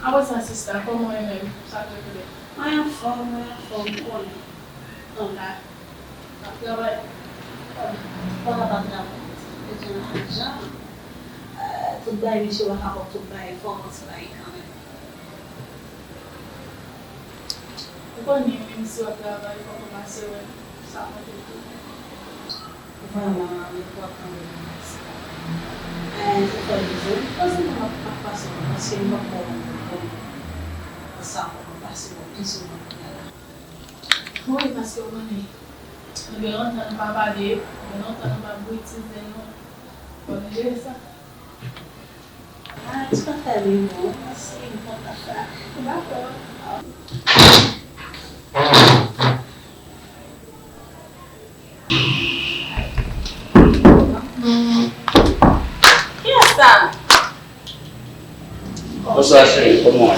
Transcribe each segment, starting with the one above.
I was an sister, como é mesmo? Sabe o que é? I am from one. Não dá. Ela vai. Para trabalhar. Já. Tudo bem, me chama a tudo bem, fomos bem, Quando eu me sou trabalho com uma pessoa, sabe o que é? Vamos, me colocando mais. Eu estou dizendo, fazendo uma participação, assim, uma sabe, uma participação, isso não é. Oi, mas eu ganhei. Eu não estou no babadê, eu não estou no babuíte, pode ver essa? Isso está ali, não? Assim, conta fraca. Bacana. Quem está? Você acha como é?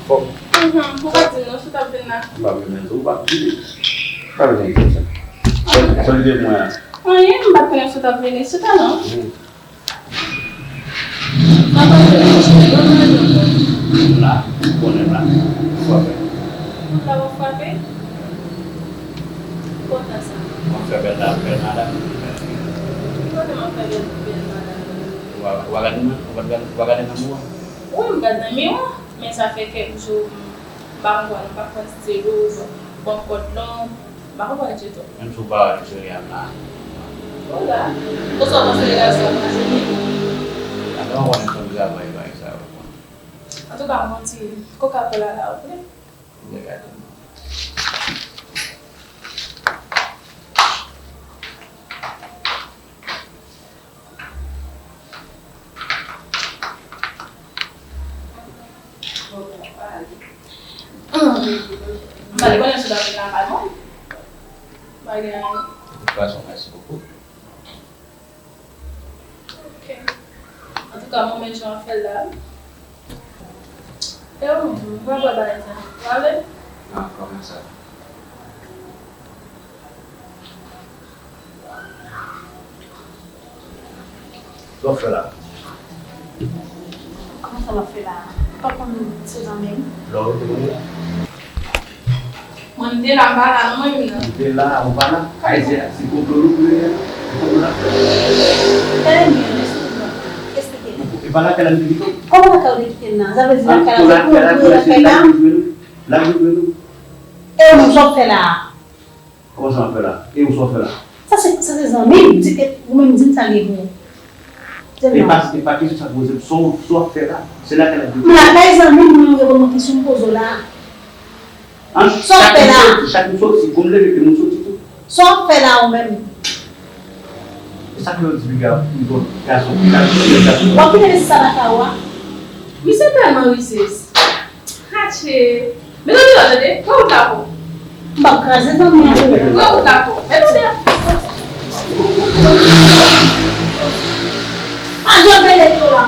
Fogo. Não você está vendo nada. Vai ver mesmo, vai ver isso. Só lhe digo uma. Aí, não vai conhecer, você está vendo isso, tá não? Lá, põe lá. Não vou fazer. Quanto essa? Uma febrada, pernada. Quanto é uma febrada? Wagan na mua. Um gadamio, mas a fé que o banco não vai fazer o banco não, banco vai te dar. Yang suba di sini yang na. Olá. Você vai fazer ligação com a gente? Ada orang yang bisa baik-baik saya. Atau kamu sih, kok kapelah lah, oke? Jaga. Balik ko na sudah pinakal mo. Balik na. Pasok na sa buko. Okay. Atau kamu medyo afela. Eu, vai guardar essa. Vale? Ah, começa. Vou falar. Comment ça m'a fait là? Pas comme ses amis. Logo dulu. Mandi lambaran mo yun na. Bila ang bana kaisa si kumpul ya. Qu'est-ce que c'est? Ibala kala dito. Comment on a dit que non? Ça veut dire que et on s'en fait là. Comment ça m'appelle là? Et où s'en fait là? Ça c'est des amis. Vous-même dites ça les vous. Et pas que ça pose soit fait là. C'est là qu'elle a dit. Mais les amis nous avons une question pose là. Chaque chose c'est comme les que nous sommes tout. Soit fait là ou même. Ça que je dis gars, il faut casse. Wa kile ça la kawa. Mi se tellement wises. Hache. Me lo digo de, ko tapo. Mbakaze to mi. Ko tapo. Me lo digo. Ah, je vais aller là.